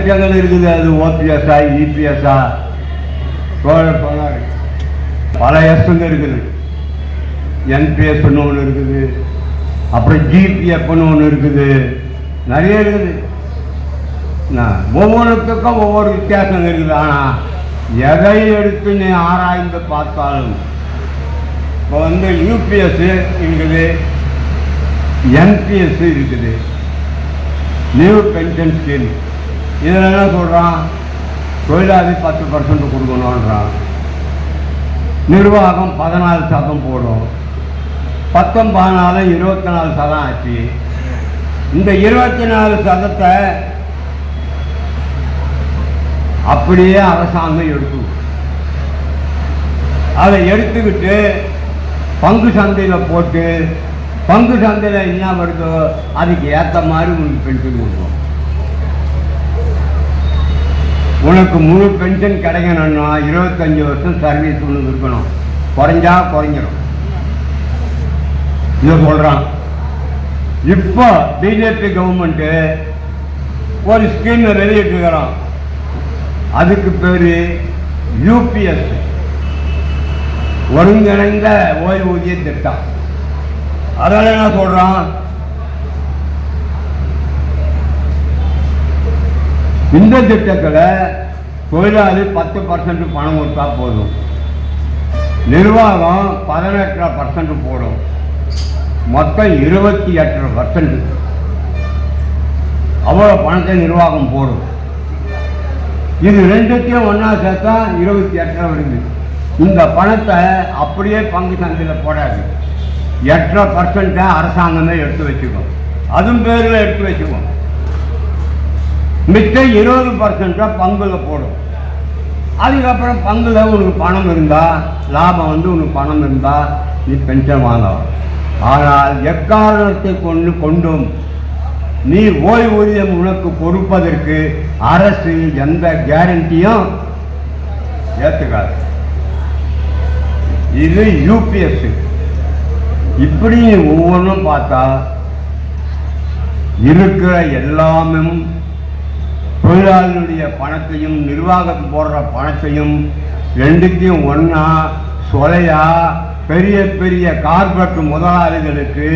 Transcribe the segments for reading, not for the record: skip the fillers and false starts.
திட்டங்கள் இருக்குது. அது ஓபிஎஸ்ஆ இபிஎஸ்ஆ பல எஸ்ங்க இருக்குது. என்பிஎஸ்ன்னு ஒன்று இருக்குது, அப்புறம் ஜிபிஎஃப்னு ஒன்று இருக்குது, நிறைய இருக்குது. ஒவ்வொருத்துக்கும் ஒவ்வொரு வித்தியாசம் இருக்குது. ஆனால் எதை எடுத்து நீ ஆராய்ந்து பார்த்தாலும் இப்போ யூபிஎஸ் இருக்குது, என்பிஎஸ் இருக்குது, நியூ பென்ஷன் ஸ்கீம். இதில் என்ன சொல்கிறான்? தொழிலாளி 10% கொடுக்கணுன்றான். நிர்வாகம் 14% போடும். 10 14 24% ஆச்சு. இந்த 24% அப்படியே அரசாங்கம் எடுத்து அதை எடுத்துக்கிட்டு பங்கு சந்தையில் போட்டு, பங்கு சந்தையில் என்ன வருதோ அதுக்கு ஏற்ற மாதிரி உனக்கு பென்ஷன் கொடுக்கும். உனக்கு முழு பென்ஷன் கிடைக்கணும்னா 25 வருஷம் சர்வீஸ் ஒன்று இருக்கணும். குறைஞ்சா குறைஞ்சிடும். இதை சொல்கிறான். இப்போ பிஜேபி கவர்மெண்ட்டு ஒரு ஸ்கீம் வெளியிட்டுக்கிறான். அதுக்கு பேர் யூபிஎஸ், ஒருங்கிணைந்த ஓய்வூதிய திட்டம். அதனால என்ன சொல்றான்? இந்த திட்டத்தில் தொழிலாளி 10% பணம் கொடுத்தா போதும், நிர்வாகம் 18% போடும், மொத்தம் 28%. அவ்வளோ பணத்தை நிர்வாகம் போடும். இது ரெண்டுத்தையும் ஒன்றா சேர்த்தா 28 வருது. இந்த பணத்தை அப்படியே பங்கு சந்தையில் போடாது. 8% அரசாங்கமே எடுத்து வச்சுக்கும். அதுவும் பேரில் எடுத்து வச்சுக்கும். மிச்சம் 20% பங்குல போடும். அதுக்கப்புறம் பங்குல உனக்கு பணம் இருந்தால், லாபம் உனக்கு பணம் இருந்தால் நீ பென்ஷன் வாங்கலாம். ஆனால் எக்காரணத்தை கொண்டும் நீ ஓய்வூதியம் உனக்கு கொடுப்பதற்கு அரசு எந்த கேரண்டியும் ஏற்றுக்காது. இது யூபிஎஸ். இப்படி ஒவ்வொன்றும் பார்த்தா இருக்கிற எல்லாமே தொழிலாளர்களுடைய பணத்தையும் நிர்வாகம் போடுற பணத்தையும் ரெண்டுத்தையும் ஒன்றா சொலையா பெரிய பெரிய கார்பரேட் முதலாளிகளுக்கு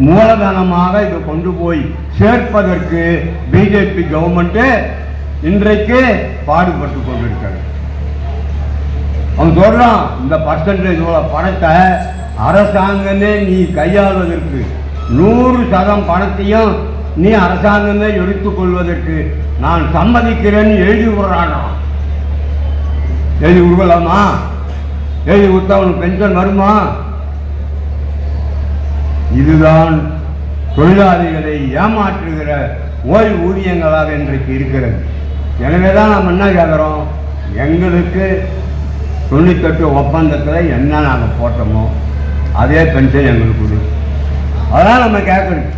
மூலதனமாக இதை கொண்டு போய் சேர்ப்பதற்கு பிஜேபி கவர்மெண்ட் இன்றைக்கு பாடுபட்டு கொண்டிருக்கிறது. அவன் சொல்றான், இந்த பர்சன்டேஜ் பணத்தை அரசாங்கமே நீ கையாள்வதற்கு 100% பணத்தையும் நீ அரசாங்கமே எடுத்துக் கொள்வதற்கு நான் சம்மதிக்கிறேன்னு எழுதி விடுறானா? எழுதி விடுவலாமா? எழுதி கொடுத்தா அவனுக்கு பென்ஷன் வருமா? இதுதான் தொழிலாளிகளை ஏமாற்றுகிற ஓய்வூதியங்களாக இன்றைக்கு இருக்கிறது. எனவே தான் நாம் என்ன கேட்குறோம்? எங்களுக்கு 98 ஒப்பந்தத்தில் என்ன நாங்கள் போட்டோமோ அதே பென்ஷன் எங்களுக்கு கொடு. அதான் நம்ம கேட்கணும்.